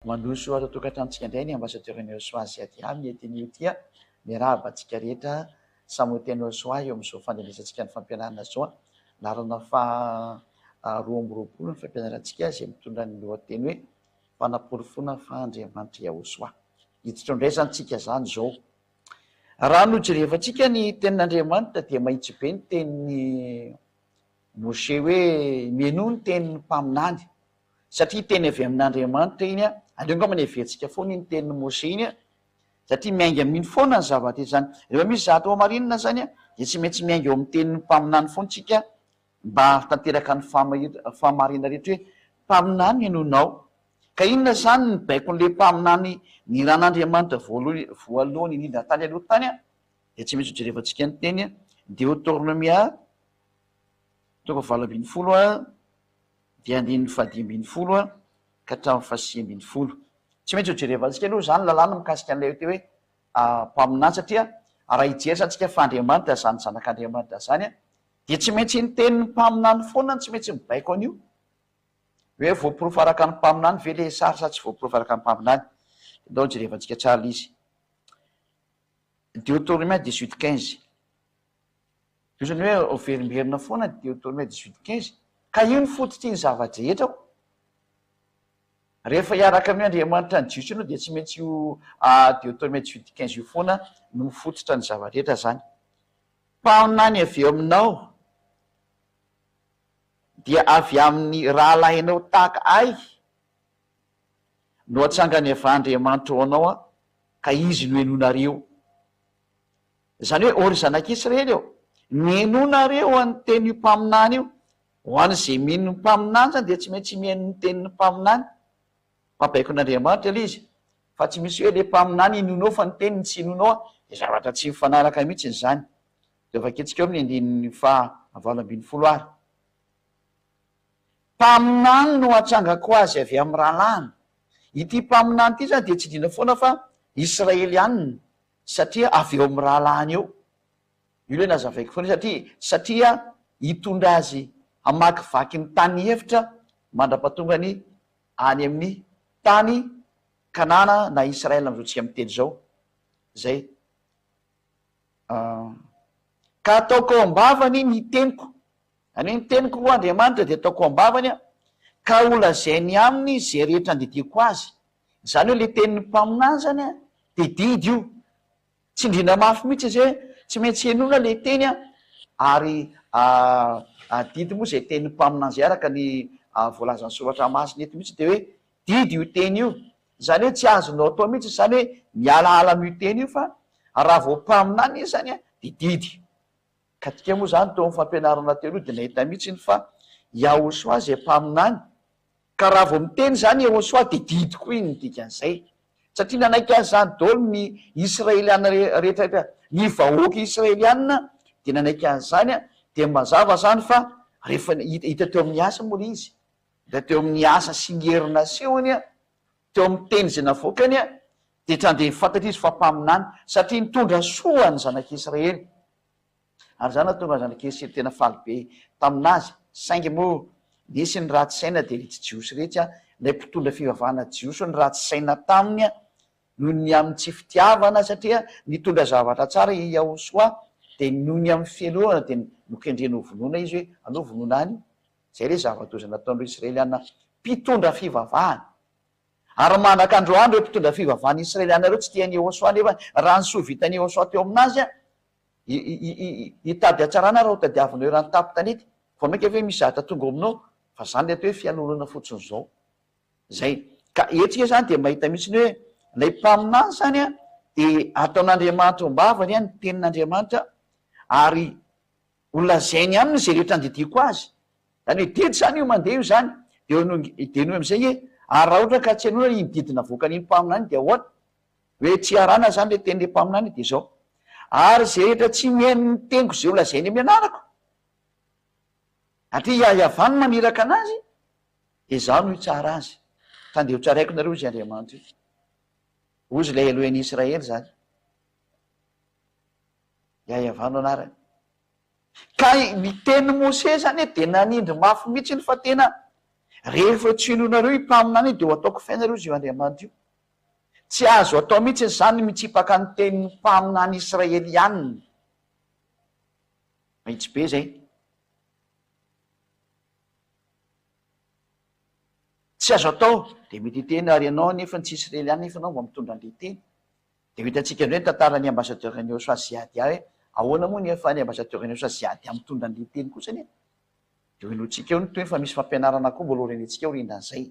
Mandroso ato tokantranontsika indray ny ambasadeur-n'ny Joshua aty aminy etiny tia miarahaba antsika rehetra samy teny Joshua eo amin'izao fandrenesantsika ny fampianarana zao larana roa amby roapolo ny fampianarantsika izay mitondra ny lohateny hoe fanaporofona fandriamanitra Joshua. Hiditra indray zany tsika zany zao. Raha nojerevantsika ny tenin'Andriamanitra dia mahitsy be ny tenin'ny Mose hoe meno ny tenin'ny mpaminany satria teny avy amin'Andriamanitra iny aleo angamba ny everitsika foana iny tenin'ny Mose iny satria miainga miny foana ny zavatra izany. Rehefa misy zato marinina zany dia tsy maintsy miainga eo amin'ny tenin'ny mpaminany foana tsika mba tanteraka ny fahamarinana rehetra hoe mpaminany ianonao. Ka inona zany ny baiko n'le mpaminany ny ran'Andriamanitra voalohany indrindra tany aloha tany dia tsy maintsy hojerevantsika ny teny Deutéronomia toko 8:20 dia 9:10 ka hatramin'ny 9:10. Tsy maintsy hojerevantsika aloha zany lalàna mikasika an'ilay teo hoe mpaminany satria raha hijery santsika fa Andriamanitra zany zanak'Andriamanitra zany dia tsy maintsy ny tenin'ny mpaminany foana tsy maintsy mibaiko an'io. Hoe voaporofo araka ny mpaminany ve le sary sa tsy voaporofo araka ny mpaminany. Ndao jerevantsika tsara izy. Deutéronomia 18:15. Isan'ny hoe overimberina foana Deutéronomia 18:15 ka io ny fototry ny zavatra rehetra. Rehefa hiaraka amin'ny Andriamanitra ny jiosy ianao dia tsy maintsy io Deutéronomia 18:15 io foana no mifototra ny zavatra rehetra zany. Mpaminany avy eo aminao dia avy amin'ny rahalahinao tahaka ay no atsangany avy Andriamanitra ho anao ka izy no henonareo. Zany hoe ory zanak'Israely eo mihenonareo any teny mpaminany io ho an'izay mino ny mpaminany zany dia tsy maintsy mihaino ny tenin'ny mpaminany. Mabaiko n'Andriamanitra ilay izy fa tsy misy hoe le mpaminany inonao fa ny teniny tsy inonao dia zavatra tsy mifanaraka mihitsy zany. Dia vaketsika eo amin'ny 9:20. Mpaminany no atsangako azy avy amin'ny rahalahiny. Ity mpaminany ity zany dia tsy idina foana fa Israelianina satria avy eo amin'ny rahalahiny eo. Io le nazavaiko foana satria hitondra azy hamakivaky ny tany hevitra mandra-patongany any amin'ny tany Kanana na Israel amin'izao tsika miteny zao. Zay. Ka ataoko ao am-bavany ny teniko. Any ny teniko ho Andriamanitra dia ataoko ao am-bavany ka olazainy aminy izay rehetra andidiko azy. Zany hoe le tenin'ny mpaminany zany dia didy io. Tsy indrina mafy mihitsy zay tsy maintsy henona le teny ary didy moa izay tenin'ny mpaminany zay araka ny voalazan'ny soratra masina eto mihitsy dia hoe didy io teny io. Zany hoe tsy azonao atao mihitsy zany hoe mialaala amin'io teny io fa raha vao mpaminany izy zany dia didy. Ka tika moa zany teo amin'ny fampianarana teo aloha dia nahita mihitsy fa Joshua izay mpaminany ka raha vao miteny zany Joshua dia didy koa iny ny dikan'izay satria nanaiky azy zany daholo ny Israeliana rehetrarehetra ny vahoaka Israeliana dia nanaiky azy zany dia mazava zany fa rehefa hita teo amin'ny asa moa izy da teo amin'ny asa sy ny herina sehony teo amin'ny teny izay navoakany dia trandeha fantatra izy fa mpaminany satria nitondra soa ny zanak'Israely. Ary zany natonga zanak'Israely tena faly be taminazy. Saingy moa nisy ny ratsy saina dia ritsy jiosy rehetra ilay mpitondra fivavahana jiosy ny ratsy saina taminy noho ny amin'ny tsy fitiavana satria nitondra zavatra tsara i Joshua dia noho ny amin'ny fialohana dia nokendrena ho vonoana izy hoe anao vonoana any. Zay le zavatra izay nataon'ireo Israeliana mpitondra fivavahana. Ary manak'androany ireo mpitondra fivavahana Israeliana ireo tsy tian'i Joshua nefa raha ny soa vitan'i Joshua teo aminazy hitady hatsarana raha ho tadiavinao raha ny tapo tanety fa maika hoe misy zavatra tonga aminao fa zany le atao hoe fianonana fotsiny zao. Zay ka etsika zany dia mahita mihitsy ny hoe ilay mpaminany zany dia ataon'Andriamanitra ombavany ny tenin'Andriamanitra ary olazainy aminy izay rehetra andidiko azy. Zany hoe didy zany io mandeha io zany dia noho amin'izay hoe ary raha ohatra ka tsy hanona iny didina voakan'iny mpaminany dia ahoana hoe tsy arana zany le tenin'le mpaminany dia zao. Ary zay rehetra tsy mihaino ny teniko izay olazainy amin'ny anarako satria iahavany maniraka anazy dia zaho no hitsara azy. Tandeha ho tsaraiko nareo izy Andriamanitra io. Ozy ilay Elohen'i Israely zany. Iahavano anarany. Ka ny teny Mose zany dia nanindry mafy mihitsy fa tena rehefa tsinonareo impaminany de ho ataoko fainareo zy io andriamanitra io tsy azo atao mihitsy zany mitsipaka ny tenin'ny mpaminany israelianina mahitsy be zay tsy azo atao de mety iteny ary ianao nefa tsy israelianina nefa anao mba mitondra an'le teny de hitantsika ndray ny tantarany ambassadeur-ny Eosaziady hoe ahoana moa nefa ny ambassadeur-ny Eosaziady mitondra an'le teny kotsany de hoenotsika eo ny toy fa misy fampianarana koa mbola renetsika eo rinan'izay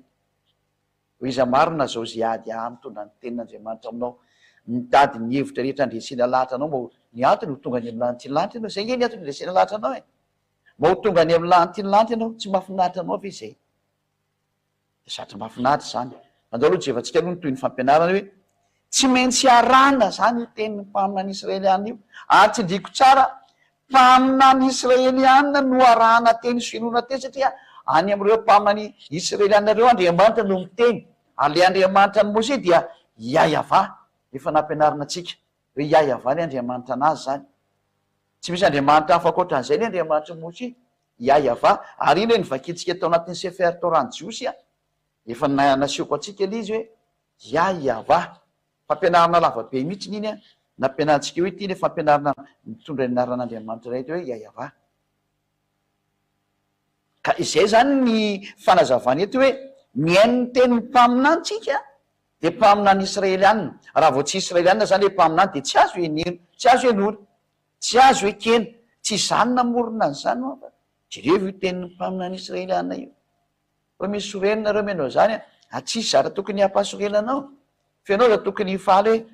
ho iza marina zao ziady mitondra ny tenin'Andriamanitra aminao mitady ny hevitra rehetra andresena lahatra anao mba ny antony ho tonga any amin'ny lanitry ny lanitra ianao zay nge ny antony andresena lahatra anao mba ho tonga any amin'ny lanitry ny lanitra ianao tsy mahafinaritra anao ve zay de zatra mahafinaritra zany andao aloha jevantsika aloha ny toy ny fampianarana hoe tsy maintsy arana zany io tenin'ny mpaminany israelianina io atsindriko tsara mpaminany israelianina no arahana teny finoana teny satria any am'ireo mpaminany israelianina reo Andriamanitra no miteny ary le Andriamanitra ny Mose dia Yahva efa nampianarina atsika hoe Yahva ny Andriamanitra anazy zany tsy misy Andriamanitra hafa ankoatran'izay ny Andriamanitra ny Mose Yahva ary iny hoe nivakitsika tao anatin'ny Sefer Torah-ny Jiosy efa nasioko atsika le izy hoe Yahva fampianarana lavabe mihitsy n'iny nampianarantsika hoe ity le fampianarana mitondra ny anaran'Andriamanitra ray hoe Yahva ka izay zany ny fanazavana eto hoe miain'ny tenin'ny mpaminany tsika de mpaminany israelianina raha vao tsy israelianina zany hoe mpaminany de tsy azo enino tsy azo enora tsy azo ekena tsy zany namorona zany fa jereo io tenin'ny mpaminany israelianina io fa misy soreninareo menao zany tsisy zara tokony hampasorenanao fa ianao raha tokony hifaly hoe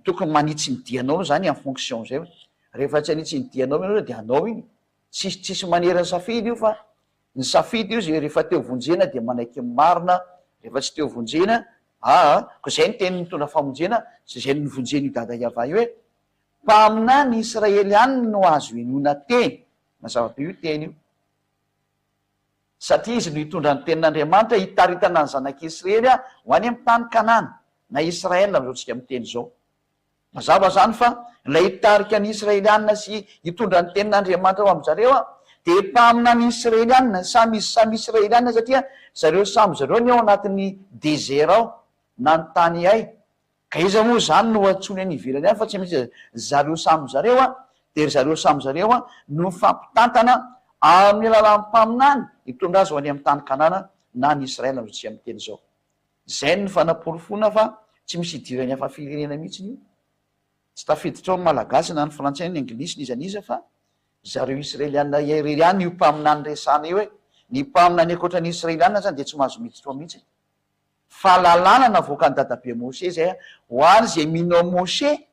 tokony manitsy ny dianao zany amin'ny fonction zay rehefa tsy anitsy ny dianao menao de anao iny tsisy manerany safidy io fa ny safidy io zay rehefa teo vonjena de manaiky marina rehefa tsy teo vonjena ko zay ny teny mitondra famonjena zay ny vonjena io dada Yahva io hoe mpaminany israelianina no azo enona teny mazava-be io teny io satria izy no hitondra ny tenin'Andriamanitra hitaritana ny zanak'Israely ho any amin'ny tany Kanana na Israela am'zao tsika miteny zao mazava zany fa ilay hitarika ny israelianina sy hitondra ny tenin'Andriamanitra ao am'zareo de mpaminany israelianina samy israelianina satria zareo samy zareo ny ao anatin'ny dezera ao na ny tany ay ka iza moa zany no atsony any ivelany any fa tsy misy zareo samy zareo de zareo samy zareo no fampitantana amin'ny alalan'ny mpaminany hitondra azy ho any amin'ny tany Kanana na ny Israela zao tsy miteny zao zay ny fanapolofona fa tsy misy idirany hafa firenena mihitsy io tsy tafiditra ao ny malagasy na ny frantsay ny anglisy ny izaniza fa zareo israelianina ireny io mpaminany resana io hoe ny mpaminany akoatra ny israelianina zany de tsy mahazo miditra ao mihitsy fahalalana navoaka ny dadabe Mose zay ho any zay minao Mose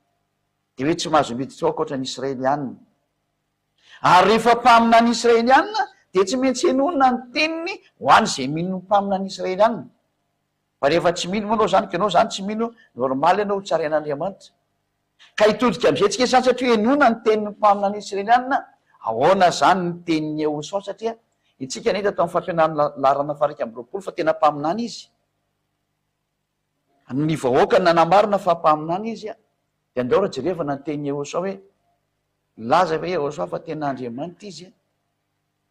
de hoe tsy mahazo miditra ao akoatra ny israelianina ary rehefa mpaminany israelianina de tsy maintsy enona ny teniny ho any zay mino mpaminany israelianina fa rehefa tsy mino manao zany ka anao zany tsy mino normaly ianao ho tsarain'Andriamanitra ka hitodika am'izay tsika zany satria enona ny tenin'ny mpaminany israelianina ahoana zany ny tenin'ny Eosao satria itsika nahita tao amin'ny fampianarana larana farika amby roapolo fa tena mpaminany izy ny vahoaka nanamarina fa mpaminany izy de andao raha jerevana ny tenin'ny Eosao hoe laza ve Eosao fa tena Andriamanitra izy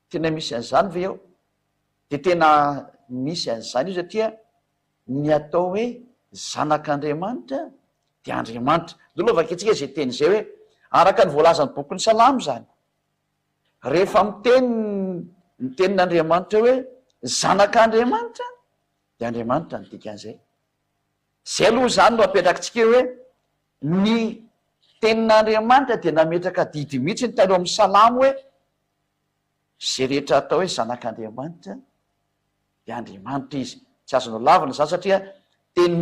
tena misy an'izany ve eo de tena misy an'izany io satria ny atao hoe zanak'Andriamanitra de Andriamanitra dolovakitsika zay teny zay hoe araka ny voalazany bokyny Salamo zany rehefa miteny ny tenin'Andriamanitra hoe zanak'Andriamanitra de Andriamanitra ny dikan'izay zay aloha zany no apetrakitsika hoe ny tenin'Andriamanitra de nametraka didy mihitsy ny talo amin'ny Salamo hoe zay rehetra atao hoe zanak'Andriamanitra de Andriamanitra izy tsy azonao lavina zany satria teny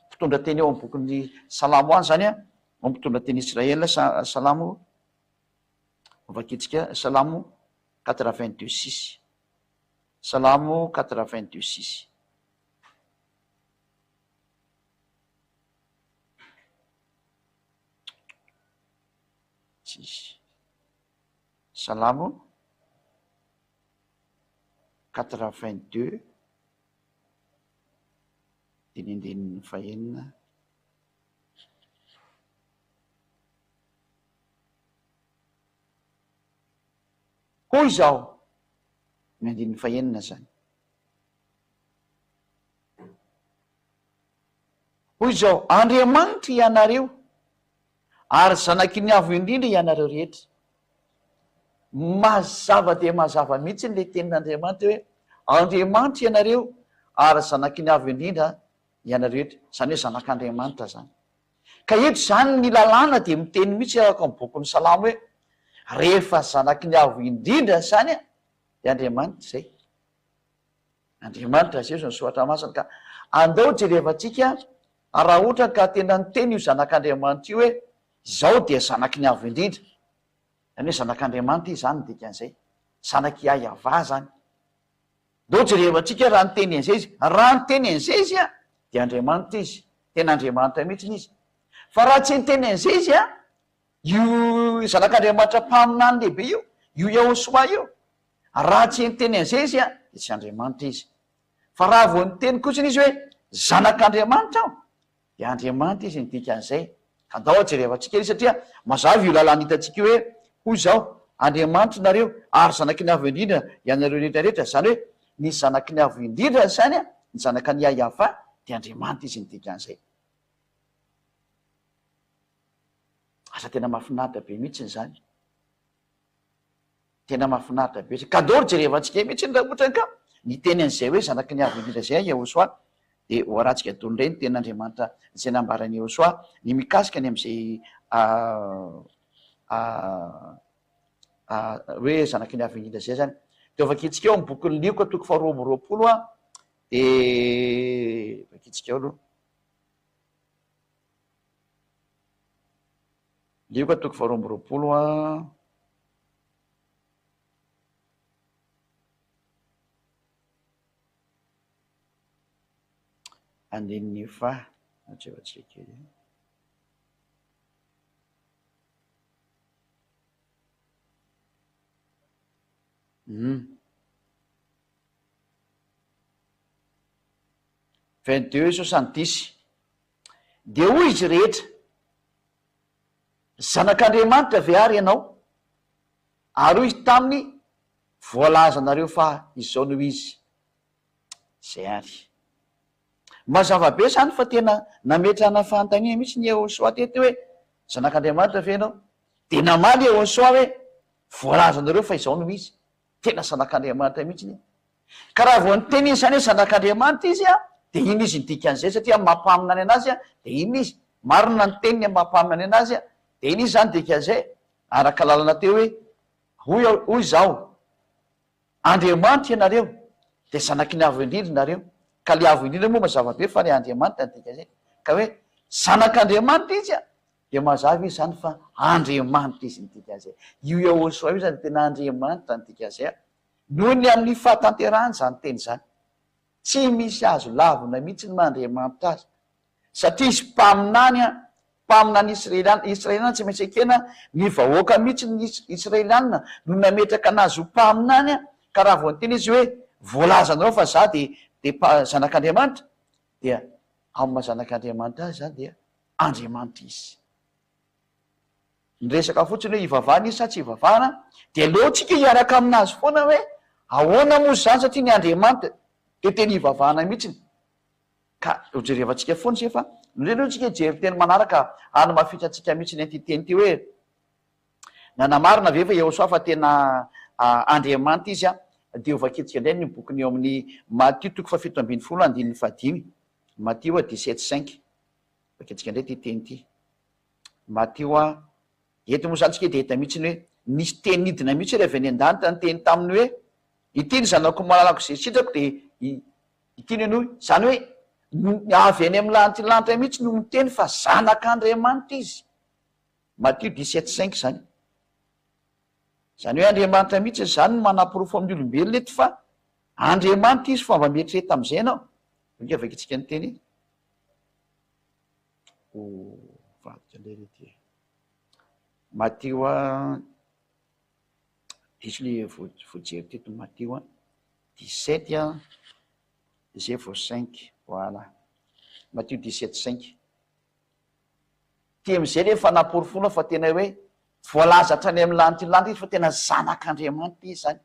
mpitondra teny eo amin'ny bokyny Salamo any zany ao mpitondra teny Israela Salamo vakitsika Salamo 82:6 Salamo 82:6 Salamo 82 dinindininy fahenina hoy izao ny andininy fahenina zany hoy zao Andriamanitra ianareo ary zanaky ny avo indrindra ianareo rehetra. Mazava dia mazava mihitsy le tenin'Andriamanitra hoe Andriamanitra ianareo ary zanaky ny avo indrindra ianareo rehetra, zany hoe zanak'Andriamanitra zany. Ka eto zany ny lalàna dia miteny mihitsy araka amin'ny bokin'ny Salamo hoe rehefa zanaky ny avo indrindra zany a dia Andriamanitra zay. Andriamanitra zay ny soratra masina. Ka andao jerevantsika raha ohatra ka tena niteny io zanak'Andriamanitra io hoe zao dia zanaky ny avo indrindra, zany hoe zanak'Andriamanitra izy zany dikan'izay, zanaky Ayava zany. Ndao jerevantsika raha niteny an'izay izy, raha niteny an'izay izy a dia Andriamanitra izy, tena Andriamanitra mihitsy izy. Fa raha tsy niteny an'izay izy a, io zanak'Andriamanitra mpaminany lehibe io Yahosoa io, raha tsy niteny an'izay izy a dia tsy Andriamanitra izy. Fa raha vao niteny kotsiny izy hoe zanak'Andriamanitra aho dia Andriamanitra izy ny dikan'izay. Andao jerevantsika izy satria mazava io lalàna hitantsika hoe hoy zao Andriamanitra nareo ary zanaky ny avo indrindra ianareo rehetrarehetra, zany hoe ny zanaky ny avo indrindra zany a ny zanaka ny Ayava dia Andriamanitra izy ny dikan'izay. Asa tena mahafinaritra be mihitsy zany, tena mahafinaritra be. Ka andao jerevantsika mihitsy raha ohatra ka niteny an'izay hoe zanaky ny avo indrindra zay Yahosoa, dia hoarantsika tolondray ny ten'Andriamanitra izay nambarany Yahosoa ny mikasika ny am'izay hoe zanaky ny avo indrindra zay zany. Dia vakitsika eo amin'ny bokin'ny Lioka toko 2:20 a, dia vakitsika eo aloha Lioka toko 2:20 a. Andininy fa atrevatsika kely. Vingt-deux 70. Dia hoy izy rehetra, zanak'Andriamanitra ve ary ianao? Ary hoy izy taminy, voalaza nareo fa izao no izy. Zay ary. Mazava be zany fa tena nametrana fanontaniana mihitsy ny Yahosoa teto hoe zanak'Andriamanitra ve ianao? Dia namaly Yahosoa hoe voalaza nareo fa izao no izy. Tena zanak'Andriamanitra mihitsy. Ka raha vao niteny izany hoe zanak'Andriamanitra izy a, dia iny izy ny dikan'izay satria mampaminany anazy a, dia iny izy marina ny teniny mampaminany anazy a, dia iny izy zany dikan'izay. Araka lalana teo hoe hoy zao Andriamanitra ianareo dia zanaky ny avo indrindra nareo. Ka le avo indrindra moa mazava be fa le Andriamanitra ny dikan'izay. Ka hoe zanak'Andriamanitra izy a, dia mazava izy zany fa Andriamanitra izy ny dikan'izay. Io Yahosoa io zany tena Andriamanitra ny dikan'izay. Noho ny amin'ny fahatanterahany zany teny zany, tsy misy azo lavina mihitsy ny Andriamanitra azy, satria izy mpaminany a, mpaminany Israeliana tsy maintsy ekena ny vahoaka mihitsy ny Israeliana no nametraka anazy ho mpaminany a. Ka raha vao niteny izy hoe voalaza nareo fa za dia zanak'Andriamanitra, dia amin'ny maha zanak'Andriamanitra azy zany dia Andriamanitra izy. Nyresaka fotsiny hoe ivavahana izy sa tsy ivavahana, dia aleontsika hiaraka aminazy foana hoe ahoana moa zany satria ny Andriamanitra dia tena ivavahana mihitsiny. Ka hojerevantsika foana se fa aleontsika hijery teny manaraka any mafitratsika mihitsy ny antiteny ty hoe nanamarina ve fa Yahosoa fa tena Andriamanitra izy a. Dia ovakitsika indray ny bokyny eo amin'ny Matthieu toko 7:15. Matthieu 17:5. Vakitsika indray ty teny ty. Matthieu a, eto moa zany tsika dia hita mihitsy ny hoe nisy teny nidina mihitsy rehefa any an-danitra ny teny taminy hoe ity ny zanako malalako izay sitrako dia ity ny hoy zany hoe avy any amin'ny lanitra mihitsy no miteny fa zanak'Andriamanitra izy. Matthieu 17:5 zany. Zany hoe Andriamanitra mihitsy zany no manam-porofo amin'ny olombelona eto fa Andriamanitra izy fomba mieritreretra amin'izay ianao. Inga vakitsika ny teny vadika lerety. Matthieu diso le voajery teto Matthieu 17 zay vao 5. Voilà. Matthieu 17:5. Ty am'izay rehefa naporofona fa tena hoe voalazatra any amin'ny lanitra izy fa tena zanak'Andriamanitra izy zany.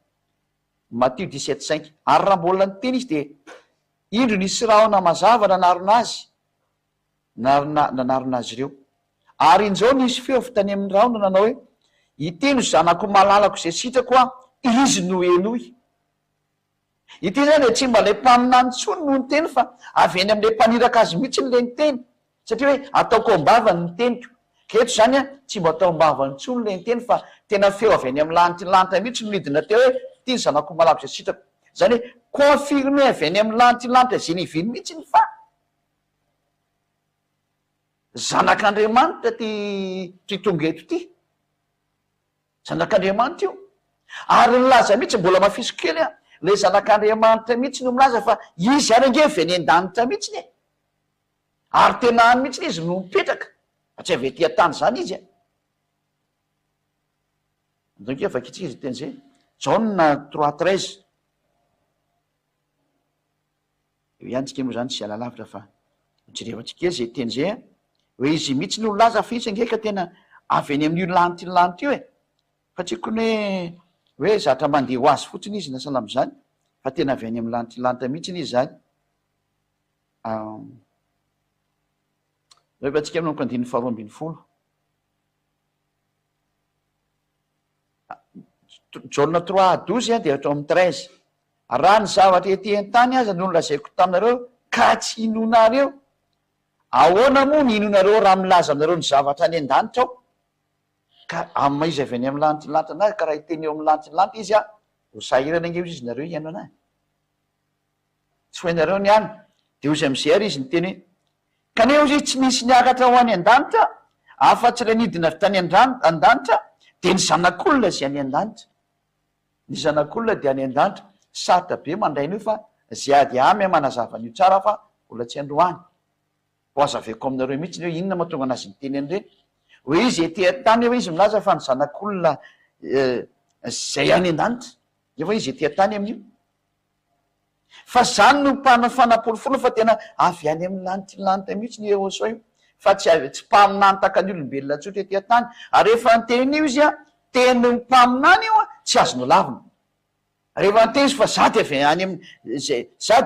Matthieu 17:5. Ary raha mbola niteny izy dia indro nisy rahona mazava nanarona azy nanarina azy ireo. Ary in'izao nisy feo fitany amin'ny raona nanao hoe iteno zanako malalako zay sitrako a izy no enoy. Ity zany tsy mba lay mpaminany tsony no ny teny fa avy eny am'lay mpaniraka azy mihitsy ny le ny teny satria hoe ataoko ambavany ny teniko. Keto zany a tsy mba atao ambavany tsony le ny teny fa tena feo avy eny amin'ny lanitylanta mihitsy nolidina teo hoe ty ny zanako malako zay sitrako. Zany hoe confirme avy eny amin'ny lanitylanta zay niviny mihitsy ny fa zanak'Andriamanitra ty tonga eto ty. Zanak'Andriamanitra io. Ary nilaza mihitsy mbola mafiso kely a le zanak'Andriamanitra mihitsy no milaza fa izy ary ange veny an-danitra mihitsy ny ary tena any mihitsy izy no mipetraka fa tsy avy ety an-tany zany izy a. Donc efa kitsika izy teny zay Jauna 3:13. Eo ihany tsika moa zany tsy ala lavitra fa mijerevantsika zay teny zay a hoe izy mihitsy no laza fa izy angeka tena avy eny amin'io lanitylanta io e. Fa tsy kony hoe zatra mandeha ho azy fotsiny izy nasala am'zany fa tena avy any amin'ny lanitylanta mihitsy izy zany. Efa tsika amin'y 12:12. Jauna 3:12 dia hatao amin'ny 13. Raha ny zavatra ety an-tany aza no nolazaiko taminareo ka tsy inonareo, ahoana moa ny inonareo raha milaza aminareo ny zavatra any an-danitra ao? Ka amin'ny izy avy any amin'ny lanitylanta anazy ka raha iteny eo amin'ny lanitylanta izy a ho sahirana ange izy nareo iano anazy. Tsy hoenareo ny any de ozy am'zay ary izy ny teny hoe kaneho izy tsy misy niakatra ho any an-danitra afa-tsy le nidina tany an-danitra de ny zanak'olona zay any an-danitra. Ny zanak'olona de any an-danitra sarotra be mandraina io fa zay ady amy manazavany io tsara fa mbola tsy androany. Ho azaveko aminareo mihitsy hoe inona mahatonga anazy ny teny an'ireny hoe izy ety an-tany hoe izy milaza fa ny zanak'olona zay any an-danitra efa izy ety an-tany amin'io fa zany no mpanafanapolifolo fa tena avy any amin'ny lanitylanta mihitsy ny Jehoshua io fa tsy mpaminany taka ny olombelona tsotra ety an-tany. Ary rehefa nyten'io izy a teny ny mpaminany io a tsy azony lavina. Rehefa nyteny izy fa za de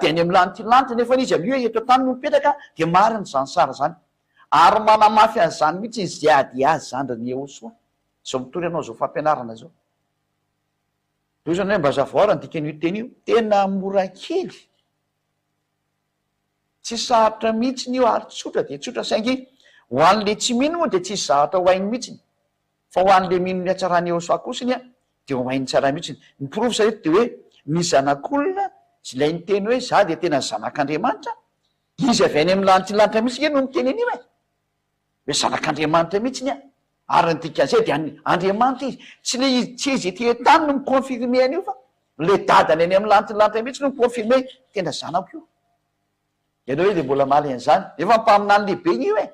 any amin'ny lanitylanta nefa izy amin'io eto an-tany no mipetraka de mariny zany sara zany. Ary manamafy an'zany mihitsy izy zay ady azy zandriny Jehoshua. Zao mitory anao zao fampianarana zao. Toy zany hoe mba zavoarany dikan'io teny io tena mora kely. Tsy sarotra mihitsy io ary tsotra de tsotra saingy ho an'le tsy mino moa de tsisy zavatra ho hainy mihitsy. Fa ho an'le mino ny hatsarany Jehoshua kosiny a de ho hainy tsara mihitsy. Ny profsa eto de hoe ny zanak'olona sy lay ny teny hoe za de tena zanak'Andriamanitra. Izy avy any amin'ny lanitylanta mihitsy nge no miteny an'io e. Hoe zanak'Andriamanitra mihitsy ny a. Ary ny dikan'izay de Andriamanitra izy. Tsy izy ety an-tany no mikonfirme an'io fa le dadany any amin'ny lanitylanta mihitsy no mikonfirme tena zanako io. Ianao hoe de mbola maly an'izany. Efa mpaminany lehibe io e.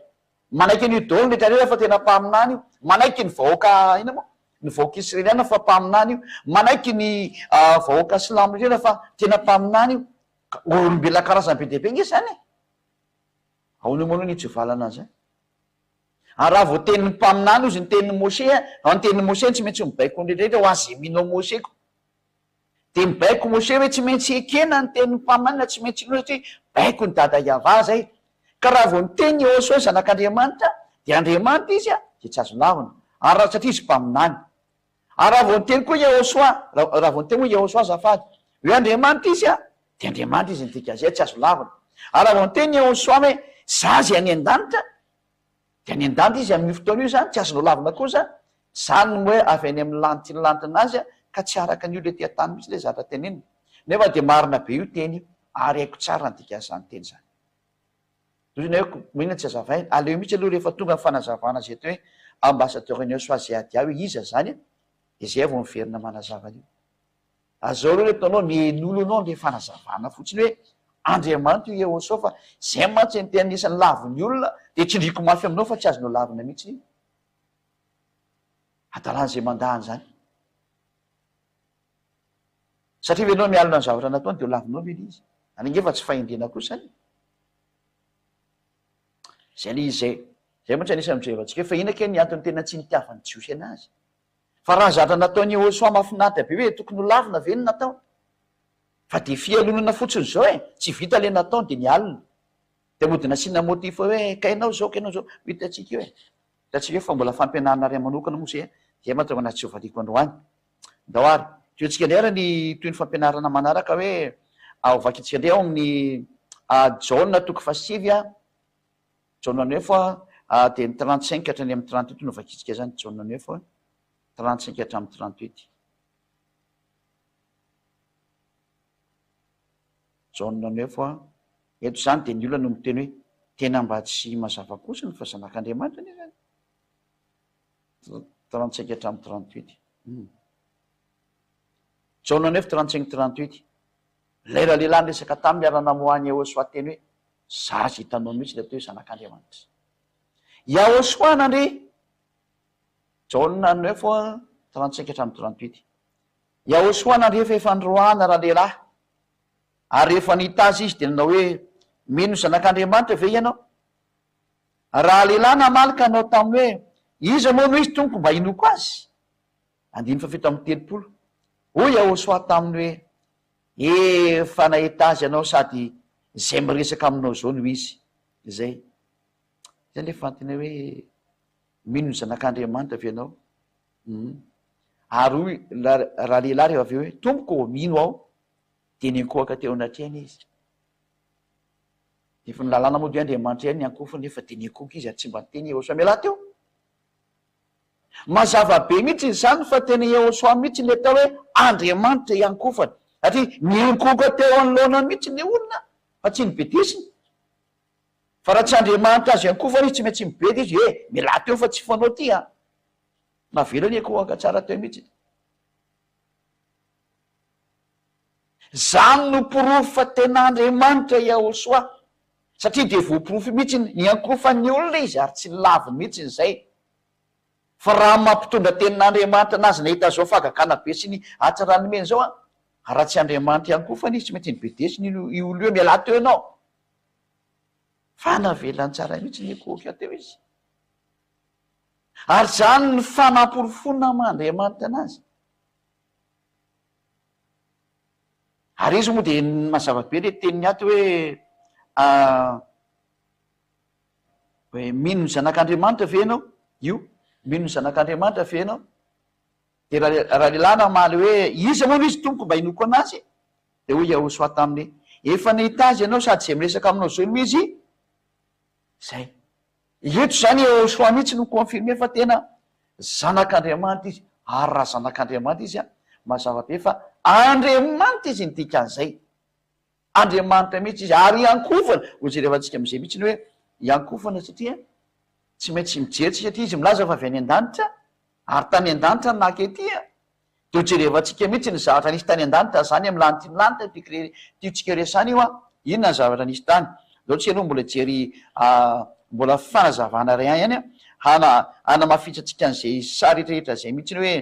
Manaiky an'io daholo rehetra rehetra fa tena mpaminany io. Manaiky ny vahoaka ina moa ny vahoaka israeliana fa mpaminany io. Manaiky ny vahoaka silamo rehetra fa tena mpaminany io. Olombelona karazany be dehibe nge zany e. Ahoana moa ny tsy valana azy. Ary raha vao tenin'ny mpaminany izy ny tenin'ny Moshe a, ny tenin'ny Moshe tsy maintsy mibaiko nydrehetra ho azy minao Moseko. De mibaiko Moshe hoe tsy maintsy ekena ny tenin'ny mpaminany tsy maintsy ino satria baiko ny dada Iava zay. Ka raha vao niteny Jehoshua zanak'Andriamanitra de Andriamanitra izy a de tsy azo lavina. Ary raha satria izy mpaminany. Ary raha vao niteny koa Jehoshua, raha vao niteny koa Jehoshua azafady hoe Andriamanitra izy a de Andriamanitra izy ny dikan'izay tsy azo lavina. Ary raha vao niteny Jehoshua hoe za zay any an-danitra de any an-danitra izy amin'io fotoana io zany tsy azonao lavina kosa. Zany no hoe avy any amin'ny lanitylanta anazy a ka tsy araka an'io le ety an-tany mihitsy le zatra tenenina. Nefa de marina be io teny io ary haiko tsara ny dikan'izany teny zany. Toy hoe minona tsy azavaina aleo mihitsy aloha rehefa tonga ny fanazavana zay teo hoe ambassadeur Jehoshua zay ady ao iza zany a de zay vao miverina manazava an'io. Azao aloha reto anao mien'olo anao le fanazavana fotsiny hoe Andriamanitra io Jehoshua fa zay mantsy ny tena anisan'ny laviny olona de tsindriko mafy aminao fa tsy azonao lavina mihitsy io. Adalan'izay mandahany zany. Satria venao mialina ny zavatra nataony de ho lavinao ve izy. Anange fa tsy fahendrena kosa any. Zay le izy zay. Zay mantsy anisany mijerevantsika fa inona ke ny antony tena tsy nitiavany Jiosy anazy. Fa raha zatra nataony Jehoshua mahafinaritra be hoe tokony ho lavina ve ny natao. Fa de fialonana fotsiny zao e, tsy vita le nataony de ny alina. de mody nasiana motifa hoe kainao zao hitatsika hoe tatsika hoe fa mbola fampianarana ray manokana moa zay dia mahatonga anazy tsy hovaliko androany dao ary toetsika ndray ara ny toy ny fampianarana manaraka hoe ovakitsika ndray ao amin'ny jauna toko fasivy jauna 9 de ny 35 hatrany amin'ny 38 no vakitsika zany jauna 9 35 hatramy 38 jauna 9 eto zany de ny olona no miteny hoe tena mba tsy mazava kosiny fa zanak'Andriamanitra ne zany 35 hatramy 38 jauna 9 35 38 lera lehilahy resaka taminy ara-namoany Yahosoa teny hoe zaza hitanao mihitsy le atao hoe zanak'Andriamanitra Yahosoa nandre jauna 9 35 hatramy 38 Yahosoa nandre fa efa ndroana raha lehilahy ary rehefa nihita azy izy de nanao hoe mino zanak'Andriamanitra ve ianao raha lehilahy namalika anao taminy hoe iza moa no izy tompoko mba inoko azy 9:30 hoy Yahosoa taminy hoe efa nahita azy ianao sady zay miresaka aminao zao no izy zay zany le fantiny hoe mino ny zanak'Andriamanitra ve ianao ary hoy raha lehilahy rehefa avy hoe tompoko mino aho de nyankohaka teo anatrehany izy efa nilalàna moa de Andriamanitra ihany nyankofa nefa de nyankohaka izy ary tsy mba niteny Yahosoa miala teo mazava be mihitsy izany fa tena Yahosoa mihitsy le tao hoe Andriamanitra iankofany satria nyankohaka teo anoloana mihitsy ny olona fa tsy nibedesiny fa raha tsy Andriamanitra azy iankofany izy tsy maintsy mibedy izy miala teo fa tsy fanao ty navela nyankohaka tsara teo mihitsy zany no porofo fa tena Andriamanitra Yahosoa satria de voaporofo mihitsy nyankofany olona izy ary tsy laviny mihitsy zay fa raha mampitondra tenin'Andriamanitra anazy nahita zao fagakana be sy ny atsarany zao raha tsy Andriamanitra iankofany izy tsy maintsy nibedesiny io olo io miala teo ianao fa navelany tsara mihitsy nyankohaka teo izy ary zany ny fanamporofona Andriamanitra anazy ary izy moa de mazava be le teniny ato hoe mino ny zanak'Andriamanitra ve ianao io mino ny zanak'Andriamanitra ve ianao de raha lehilahy namaly hoe iza moa no izy tompoko mba inoko anazy de hoy Yahosoa taminy efa nahita azy ianao sady zay miresaka aminao zao no izy zay eto zany Yahosoa mihitsy no confirme fa tena zanak'Andriamanitra izy ary raha zanak'Andriamanitra izy mazava be fa Andriamanitra izy ny dikan'izay Andriamanitra mihitsy izy ary iankofana ojerevantsika am'izay mihitsy ny hoe iankofana satria tsy maintsy mijery satria izy milaza fa avy any an-danitra ary tany an-danitra naky etya de ojerevantsika mihitsy ny zavatra nisy tany an-danitra zany amy lanitra tiotsika resany io inona ny zavatra nisy tany zao tsika aloha mbola jery mbola fanazavana ray ihany hanamafitsatsika an'izay sary rehetrarehetra zay mihitsy ny hoe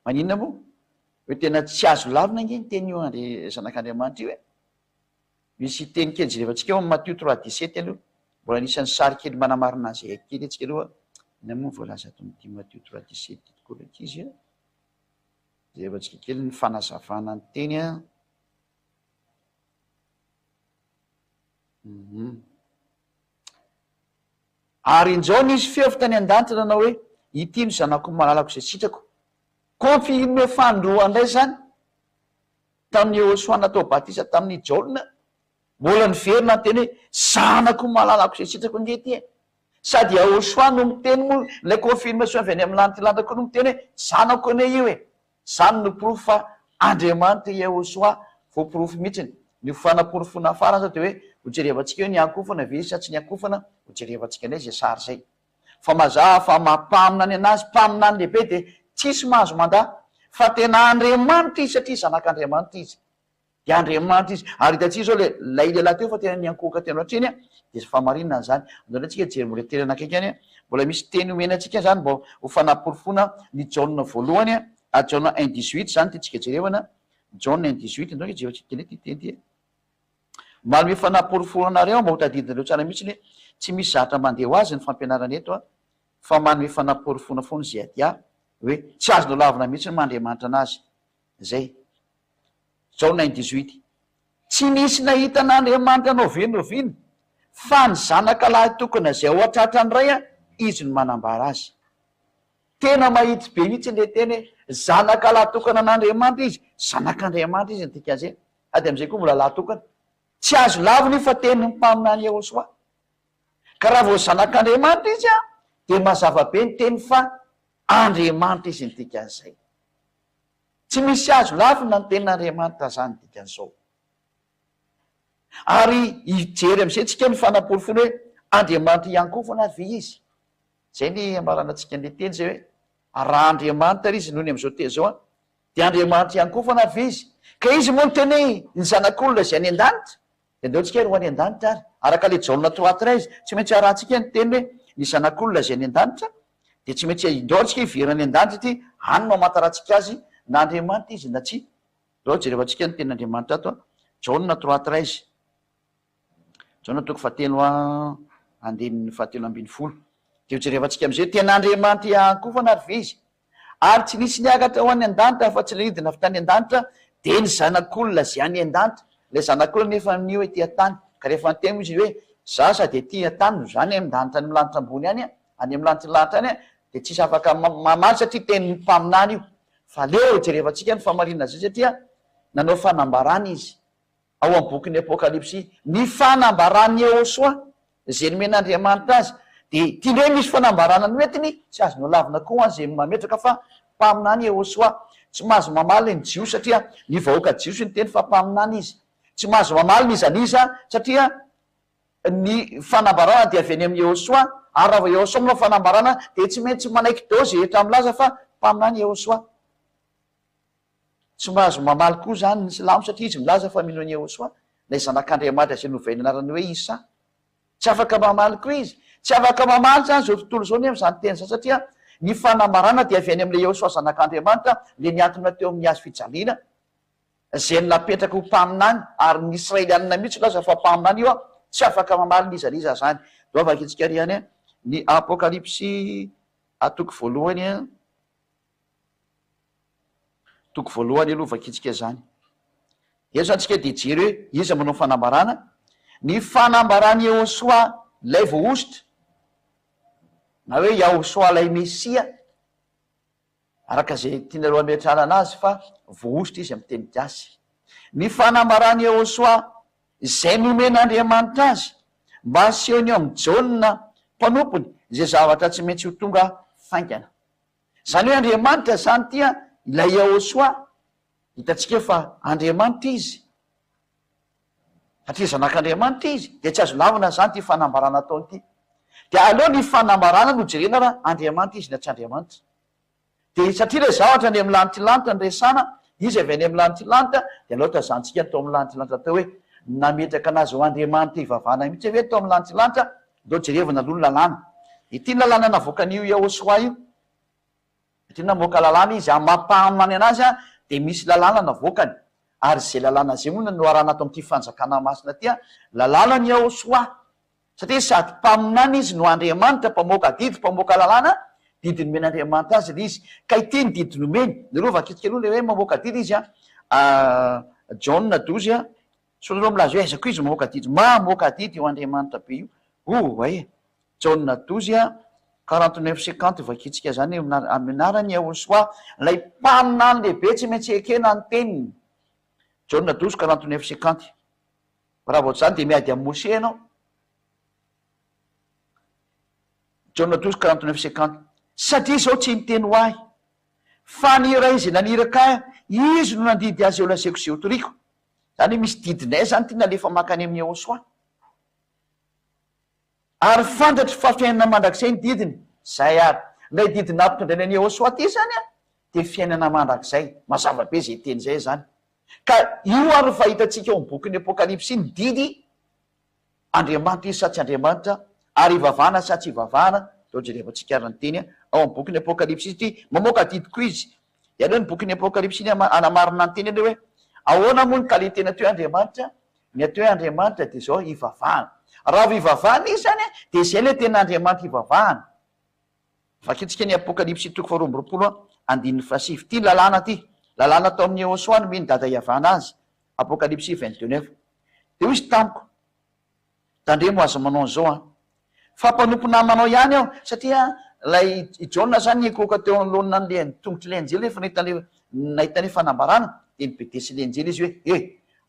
maninona moa hoe tena tsy azo lavina nge ny teny io zanak'Andriamanitra io misy teny kely jerevantsika eo amy Matthieu 3:17 aloha mbola nisan'ny sary kely manamarina azy kely atsika aloha ina moa voalaza ato am'ty Matthieu 3:17 tokoa raky izy jerevantsika kely ny fanazavana ny teny ary injao nisy feo avy tany an-danitra nanao hoe ity no zanako malalako zay sitrako confirme fandroandray zany tamin'ny Yahosoa natao batisa tamin'ny jauna mbola niverina ny teny hoe zanako malalako zay sitrako ngety sady Yahosoa no miteny moa lay confirmation avy any amin'ny lanitra lantrako no miteny hoe zanako ane io zany no porofo fa Andriamanitra Yahosoa voaporofo mihitsiny ny fanaporofona farany zao de hoe ojerevantsika hoe nyankofana ve sa tsy nyankofana ojerevantsika anay zay sary zay fa mazava fa mampamina any anazy mpamina any lehibe de tsisy mahazo manda fa tena Andriamanitra izy satria zanak'Andriamanitra izy de Andriamanitra izy ary hitatsika zao lay lehilahy teo fa tena nyankohaka teno atreny de fa marinona ny zany andona atsika jery mbola teny anakaiky any mbola misy teny omena atsika zany mbo ho fanaporofona ny jauna voalohany jauna 1:18 zany tytsika jerevana jauna 1:18 ndao jerevantsika kely ty teny ty malome fanaporofonanareo mba ho tadidinareo tsara mihitsy ny tsy misy zatra mandeha ho azy ny fampianarana eto fa manome fanaporofona foany zay adia hoe tsy azonao lavina mihitsy ny Mandriamanitra anazy zay jauna 1:18 tsy nisy nahita n'Andriamanitra novinovino fa ny zanaka lahy tokona zay ao atratra ny ray izy no manambara azy. Tena mahitsy be mihitsy le teny hoe zanaka lahy tokana n'Andriamanitra izy, zanak'Andriamanitra izy ntika zay. Ady am'izay koa mbola lahy tokana. Tsy azo laviny fa teny ny mpaminany Jehosoa. Ka raha vao zanak'Andriamanitra izy dia mazava be ny teny fa Andriamanitra izy ntika zay. Tsy misy azo lavina ny tenin'Andriamanitra zany dikan'izao. Ary hijery am'izay tsika ny fanaporofony hoe Andriamanitra ihany koa foana ve izy. Zay ny ambarana antsika ny teny zay hoe raha Andriamanitra izy noho ny am'izao teny zao dia Andriamanitra ihany koa foana ve izy. Ka izy moa no teny hoe ny zanak'olona zay any an-danitra dia ndeotsika ro any an-danitra ary araka le Jaona 3:13 izy tsy maintsy arahantsika ny teny hoe ny zanak'olona zay any an-danitra dia tsy maintsy indao-tsika hiverany an-danitra ty any no amataratsika azy na Andriamanitra izy na tsy. Dao jerevantsika ny tenin'Andriamanitra ato Jaona 3:13 Jaona toko fahatelo andininy fahatelo ambin'ny folo. Dia jerevantsika am'izay ten'Andriamanitra ihany koa foana ary ve izy. Ary tsy nisy niakatra ho any an-danitra fa tsy leidina avy tany an-danitra dia ny zanak'olona zay any an-danitra. Le zanak'olona nefa ny hoe tia tany ka rehefa nyteny izy hoe zasa dia tia tany no zany an-danitra ny lanitra ambony any any amin'ny lanitra lanitra any dia tsisy afaka mamaly satria teny mpaminany io. Fa leo jerevantsika ny famarinana zay satria nanao fanambarana izy ao amin'ny bokin'ny Apokalipsy ny fanambarany Jehosoa zay nomen'Andriamanitra azy dia tiandre misy fanambarana noetiny tsy azo nolavina koa zay mametraka fa mpaminany Jehosoa. Tsy mahazo mamaly ny jios satria ny vahoaka jios ny teny fa mpaminany izy. Tsy mahazo mamaly ny izaniza satria ny fanambarana dia avy any amin'ny Jehosoa ary raha vao Jehosoa manao fanambarana dia tsy maintsy manaiky dao zay etra milaza fa mpaminany Jehosoa. Tsy mahazo mamaly koa zany ny silamo satria izy milaza fa mino any Jehosoa lay zanak'Andriamanitra zay novainy anarany hoe Isa. Tsy afaka mamaly koa izy. Tsy afaka mamaly zany zao tontolo zao nefa zany teny zany satria ny fanambarana dia avy any amin'ilay Jehosoa zanak'Andriamanitra le niantona teo amin'ny hazo fijaliana zay napetraka ho mpaminany ary ny Israelianina mihitsy laza fa mpaminany io tsy afaka mamaly nizaliza zany. Dao afaka itsika riany ny Apokalipsy toko voalohany toko voalohany aloha vakitsika zany. Eto zany tsika dia jery hoe iza manao fanambarana ny fanambarany Jehosoa lay voaositra na hoe Jehosoa lay Mesia araka zay tianareo ametrahana anazy fa voaositra izy amin'ny teny gasy. Ny fanambarany Jehosoa zay nomen'Andriamanitra azy mba asehony amin'ny Jaona mpanompony zay zavatra tsy maintsy ho tonga faingana. Zany hoe Andriamanitra zany tia ilay Jehosoa hitatsika fa Andriamanitra izy satria zanak'Andriamanitra izy dia tsy azo lavina zany ty fanambarana ataony ity. Dia aleo ny fanambarana no jerena raha Andriamanitra izy na tsy Andriamanitra. Dia satria le zavatra ny amin'ny lanitra lanitra ny resana izy avy any amin'ny lanitra lanitra dia aleo tazantsika tao amin'ny lanitra lanitra tao hoe nametraka anazy ho Andriamanitra hivavahana mihitsy hoe tao amin'ny lanitra lanitra dao jerevana aloha ny lalàna. Ity lalàna navoakan'io Jehosoa io satria namoaka lalàna izy amampahamany anazy dia misy lalàna navoakany ary zay lalàna zay moa no arana ato amin'ity fanjakana masina ty lalàna ny Jehosoa satria sady mpaminany izy no Andriamanitra mpamoaka didy mpamoaka lalàna didy nomen'Andriamanitra azy le izy ka ity ny didy nomeny nareo vakitsika aloha le hoe mamoaka didy izy Jaona 12 sonareo milaza hoe aizako izy mamoaka didy mamoaka didy io Andriamanitra be io oe Jaona 12 49-50 vakitsika zany aminarany Jehosoa lay mpaminany lehibe tsy maintsy ekena ny teniny. Jaona 12 49-50 raha vao zany dia miady amin'ny Mose ianao. Jaona 12 49-50 satria zao tsy miteny ho ahy fa nira izy naniraka izy no nandidy azy eo lazaiko zay ho toriko. Zany misy didinay zany ty nalefa makany amin'ny Jehosoa ary fantatry fa fiainana mandrakizay ny didiny zay ary lay didiny nampitondrainy any Jehosoa ty zany dia fiainana mandrakizay mazava be zay teny zay zany. Ka io ary fahitatsika eo amin'ny bokin'ny Apokalipsy ny didy Andriamanitra izy sa tsy Andriamanitra ary ivavahana sa tsy ivavahana. Dao jerevantsika ary ny teny ao amin'ny bokin'ny Apokalipsy izy ty mamoaka didiko izy. Aleo ny bokin'ny Apokalipsy iny anamarina ny teny aleo hoe ahoana moa ny kalite natao hoe Andriamanitra. Ny atao hoe Andriamanitra dia zao ivavahana. Raha vao ivavahana izy zany dia zay le tena Andriamanitra ivavahana. Vakitsika ny Apokalipsy toko 2:7 ty lalàna ty lalàna tao amin'ny Jehosoa no mino dada iavana azy. Apokalipsy 22:9 de hoy izy tamiko tandremo aza manao an'izao fampanompo namanao ihany aho satria lay Jaona zany ekoka teo anoloana an'le tongotry le anjely efa nahita le fanambarana de nibedesy le anjely izy hoe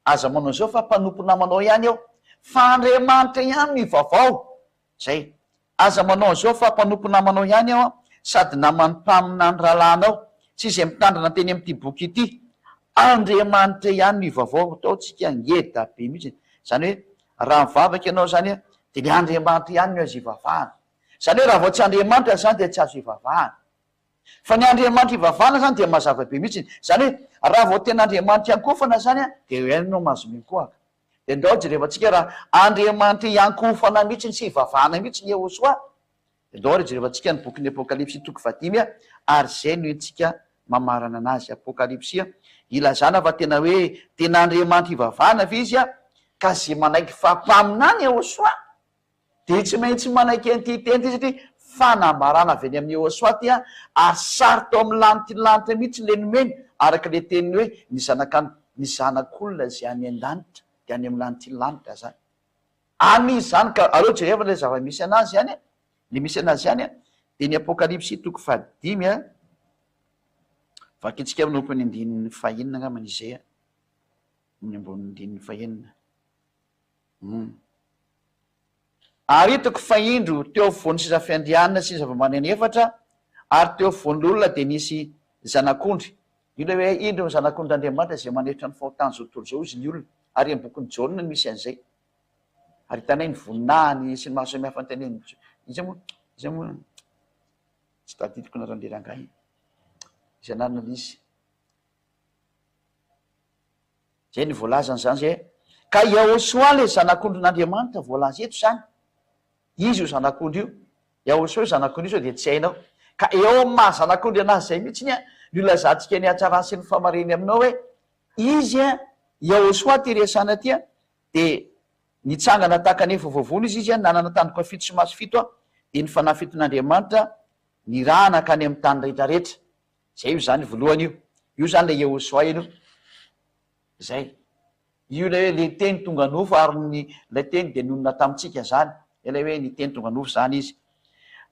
aza manao zao fa mpanompo namanao ihany aho fa Andriamanitra ihany mivavao zay aza manao zao fa mpanompo namanao ihany aho sady namany mpaminany rahalanao tsy izay mitandrana teny am'ity boky ity Andriamanitra ihany mivavao ataotsika ngeda be mihitsy zany hoe raha mivavaka ianao zany de le Andriamanitra ihany no azo ivavahana zany hoe raha vao tsy Andriamanitra zany de tsy azo ivavahana fa ny Andriamanitra ivavahana zany de mazava be mihitsy zany hoe raha vao tena Andriamanitra iankofana zany de ianao mazo mikoaka de ndao jereva tsika raha Andriamanitra iankofana mihitsy sy ivavahana mihitsy ny Yehosoa de ndao re jerevantsika ny bokin'ny Apokalipsy toko 5 ary zay no entsika mamarana anazy Apokalipsy ilazana fa tena hoe tena Andriamanitra ivavahana fa izy ka zay manaiky fampaminany Yehosoa de tsy maintsy manaiky an'ity teny ty satria fanambarana avy any amin'ny Yehosoa ty ary sary tao amin'ny lanitra mihitsy le nomeny araka le teniny hoe ny zanak'olona zay any an-danitra de any amin'ny lanitra zany amizy zany ka areo jereva le zava-misy anazy zany le misy anazy zany de ny Apokalipsy toko 5 vakitsika minompo ny andininy 5 ngaman'izay ny ambon'ny andininy 5 ary hitako fa indro teo voany sy zafiandrianina sy zava-maneno efatra ary teo voan'olona de nisy zanak'ondry io le hoe indro ny zanak'ondr'Andriamanitra zay manetra ny fahotany zao tontolo zao izy ny olona ary amin'ny bokin'ny Jaona misy an'izay ary hitanay ny voninahiny sy ny maro samihafa nyteneny izy moa tsy tadidiko naranderangay izy anarina izy zay ny voalazany zany zay ka Yehosoa le zanak'ondrin'Andriamanitra voalaza eto zany izy io zanak'ondry io Yehosoa io zanak'ondry io sao de tsy hainao ka eo maha zanak'ondry anazy zay mihitsy ny ny lazantsika ny hatsarany sy ny famareny aminao hoe izy Yehosoa ty resana ty de nitsangana tahaka ny vovovony izy nanana tandroka 7 sy maso 7 de ny fanahy fiton'Andriamanitra ny rahana ka any amin'ny tany rehetrarehetra zay io zany voalohany io zany le Yehosoa ino zay io le hoe le teny tonga nofo ary le teny de nonona tamitsika zany le hoe ny teny tonga nofo zany izy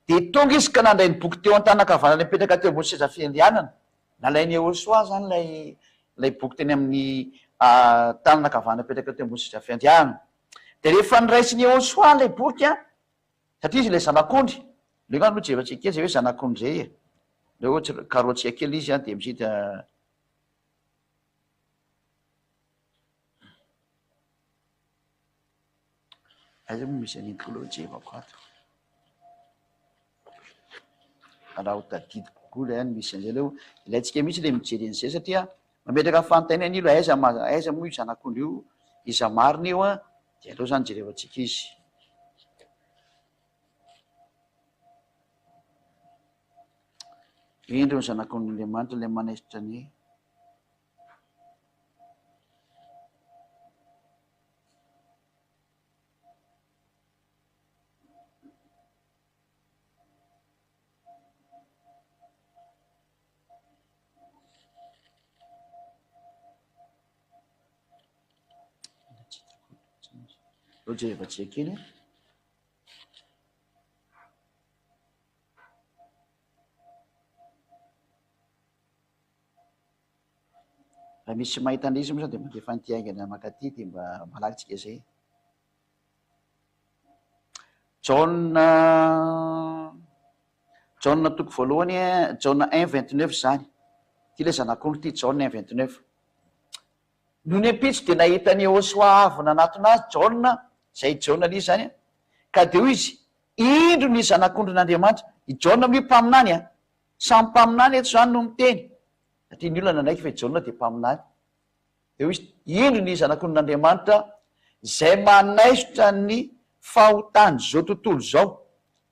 de tonga izy ka nandray ny boky teo an-tanakavanana mipetraka teo ambony seza fiandrianana nalainy Yehosoa zany lay boky teny amin'ny tananakavanana mipetraka teo ambony seza fiandrianana de rehefa niraisiny Yehosoa lay boky satria izy le zanak'ondry le gano lo jevatsika kely zay hoe zanak'ondry zay le ohatsy karoatsika kely izy de misita aiza moa misy an'iny lo jevako ato raha ho tadidiko kokoa le any misy an'izay leo ilaitsika mihitsy le mijery an'izay satria mametraka fanontaniana ilo aiza moa io zanak'ondry io iza marina io de aleo zany jerevantsika izy indro ny zanak'ondrin'Andriamanitra le manaisitra ny lo jerevantsika kely raha misy mahita an'izy moa zany de mandefa nyty aingana makaty de mba malakitsika zay Jaona toko voalohany Jaona 1:29 zany ty le zanak'ondry ty Jaona 1:29 no ny ampitsy de nahitany Yehosoa avy nanatona azy Jaona zay Jaona l'izy zany ka de hoy izy indro ny zanak'ondrin'Andriamanitra i Jaona mio mpaminany samy mpaminany eto zany no miteny satria ny olona nanaiky fa Jaona de mpaminany de hoy izy indro ny zanak'ondrin'Andriamanitra zay manaisotra ny fahotany zao tontolo zao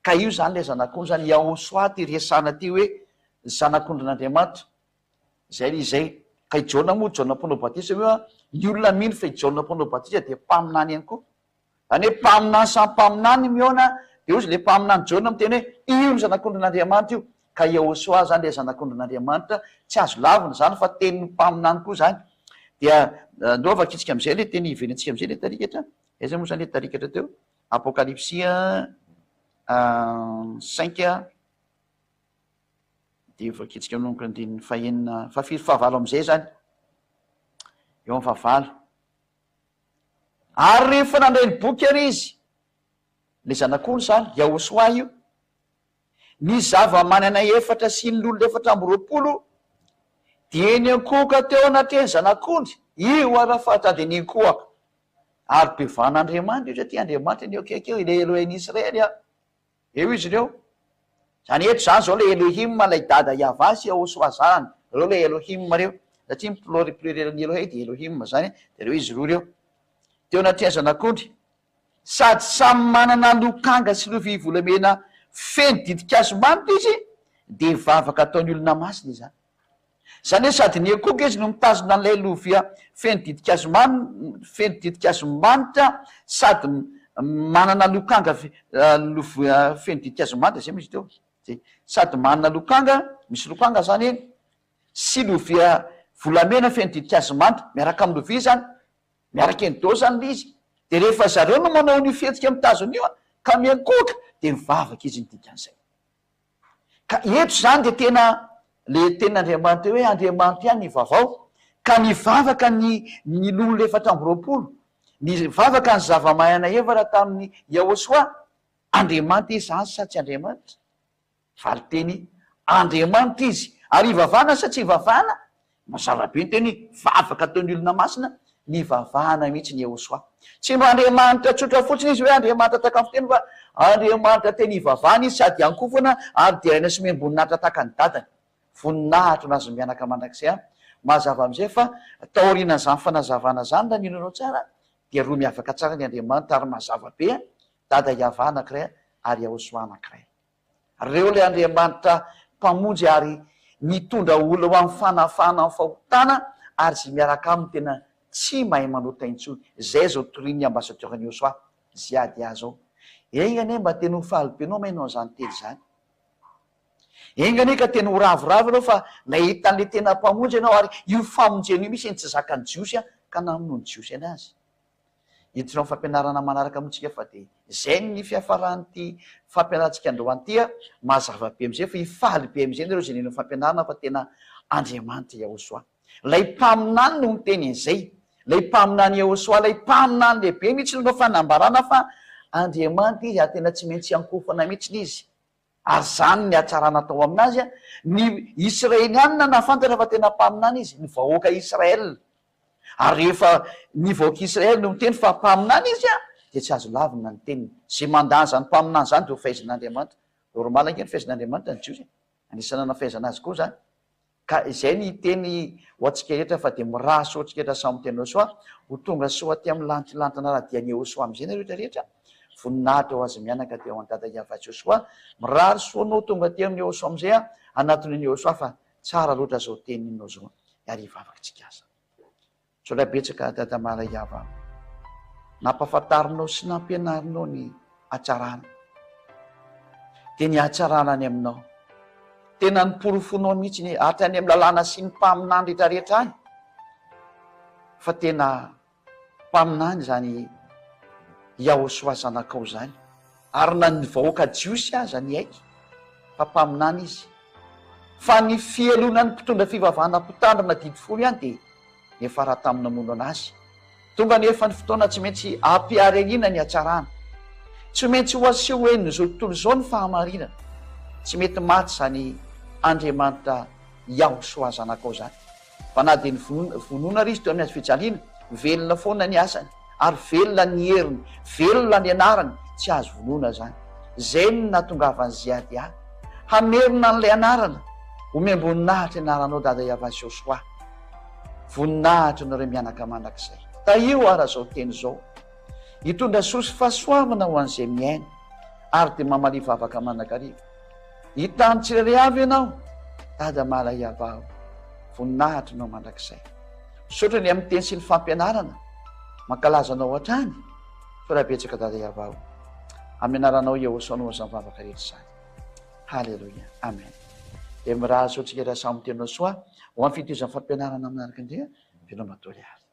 ka io zany le zanak'ondry zany Yehosoa ty resana ty hoe zanak'ondrin'Andriamanitra zay izay ka i Jaona moa Jaona mpanao batisa io ny olona mino fa i Jaona mpanao batisa de mpaminany ihany koa zany hoe mpaminany samy mpaminany miona de ozy le mpaminany Jaona miteny hoe io ny zanak'ondrin'Andriamanitra io ka Yehosoa zany le zanak'ondrin'Andriamanitra tsy azo lavina zany fa tenin'ny mpaminany koa zany dia ndova kitsika am'izay le teny iverentsika am'izay le tarikatra aiza moa zany le tarikatra teo apokalypsia 5 de vakitsika aminonoko andininy fahenina fahavalo am'izay zany eo am fahavalo ary rehefa nandray ny boky ary izy le zanak'olo zany Yahosoa io ny zava-manana efatra sy ny lolo efatra amby roapolo dia ny ankoka teo anatreny zanak'ondry io arafata de ny ankoaka ary bevan'Andriamanitra io satria Andriamanitra ny akekeo ile Elohen'Israely eo izy ireo zany eto zany zao le Elohim lay dada Yahvah sy Yahosoa zany reo le Elohim reo satria pluriel-ny Elohe de Elohim zany de reo izy roa reo teo anatreny zanak'ondry sady samy manana lokanga sy lovia volamena feno didikazo manitra izy de vavaka ataony olona masina izany zany hoe sady ny akoka izy no mitazona an'lay lovia feno didikazo manitra sady manana lokanga lovia feno didikazo manitra zay misy teo sady manana lokanga misy lokanga zany eny sy lovia volamena feno didikazo manitra miaraka amin'ny lovia zany miaraka eny do zany le izy de rehefa zareo no manao ny fihetsika mitazona io ka miankoka de mivavaka izy nydikan'izay ka eto zany de tena le ten'Andriamanitra hoe Andriamanitra ihany ny vavao ka nivavaka ny lolo lefatra amby roapolo nivavaka ny zava-manana evatra tamin'ny Yahosoa Andriamanitra izy zany sa tsy Andriamanitra valy teny Andriamanitra izy ary ivavana sa tsy ivavana mazava-be ny teny vavaka ataony olona masina ny vavahana mihitsy ny Yahosoa tsy mba Andriamanitra tsotra fotsiny izy hoe Andriamanitra takafo teny fa Andriamanitra teny ivavahana izy sady ankofana ary diaina sy miamboninahitra taka ny dadany voninahitra nazy mianaka mandrakizay mazava am'izay fa taoriana zany fanazavana zany raha ninonao tsara dia roa miavaka tsara ny Andriamanitra ary mazava be dada Yahvah anankiray ary Yahosoa anankiray reo le Andriamanitra mpamonjy ary mitondra olo ho amin'ny fanafana amin'ny fahotana ary sy miaraka aminy tena tsy mahay manota intsony zay zao toriny ambasadorany Yahosoa ziady azao engane mba teny ho falibenao mainao zany teny zany engane ka teny ho ravoravo anao fa nahitan'le tena mpamonjy ianao ary io famonjena io misy eny tsy zakany jiosy ka namono ny jiosy anazy hitinao fampianarana manaraka amintsika fa de zay ny fiafaran'ty fampianarantsika androany ty mazava be am'izay fa ifaly be am'izay reo zay nino fampianarana fa tena Andriamanitra Yahosoa lay mpaminany no miteny an'izay lay mpaminany Yahosoa lay mpaminany lehibe mihitsy no fanambarana fa Andriamanitra izy ary tena tsy maintsy ankofana mihitsy izy ary zany ny atsarana atao aminazy ny Israelianina nafantatra fa tena mpaminany izy ny vahoaka Israel ary rehefa ny vahoaka Israely no miteny fa mpaminany izy de tsy azo lavina ny teniny zay mandany zany mpaminany zany de ho fahaizan'Andriamanitra normal ange ny fahaizan'Andriamanitra ny jiosy anisana nafahaizana azy koa zany ka izay ny teny ho atsika rehetra fa de miraso atsika rehetra samy teny Yahosoa ho tonga soa ty amin'ny lantilantana raha dia ny Yahosoa am'izay na rehetra rehetra voninahitra ho azy mianaka teo amin'ny dada Yahvah sy Yahosoa mirary soanao tonga ty amin'ny Yahosoa am'izay anatin'ny Yahosoa fa tsara loatra zao teny ninao zao ary ivavakatsika aza so la betsaka dada mala Yahvah nampafatarinao sy nampianarinao ny atsarana de ny atsarana any aminao tena niporofonao mihitsy ny hatrany amin'ny lalàna sy ny mpaminany rehetrarehetra any fa tena mpaminany zany Yahosoa zanakao zany ary na ny vahoaka jiosy aza ny aiky fa mpaminany izy fa ny fialonany mpitondra fivavahana mpitandrina didifolo ihany de efa raha tamina mono anazy tonga nefa ny fotoana tsy maintsy ampiarenina ny atsarana tsy maintsy ho aseho eniny zao tontolo zao ny fahamarinana tsy mety maty zany Andriamanitra Yahosoa zanakao zany fa na de ny vonona ry izy teo amin'ny azy fijaliana velona foana ny asany ary velona ny heriny velona ny anarany tsy azo vonona zany zay ny natongavany ziady ahy hamerina n'lay anarana ho miamboninahitra anaranao dada Yahvah sy Yahosoa voninahitra nareo mianaka mandrakizay taio ara zao teny zao hitondra sosy fahasoavana ho an'izay miaina ary de mamalivavaka manakariva hitany tsirairay avy ianao dada mala Yahvah voninahitra nao mandrakizay sotra ny amin'ny teny sy ny fampianarana mankalazanao hatrany so raha betsaka dada Yahvah amenaranao Yahosoa no zany vavaka rehetra zany halleloia amen de miraha sotsika raha samy teny Yahosoa ho amin'ny fitezan'ny fampianarana manaraka indray Piano matory ary.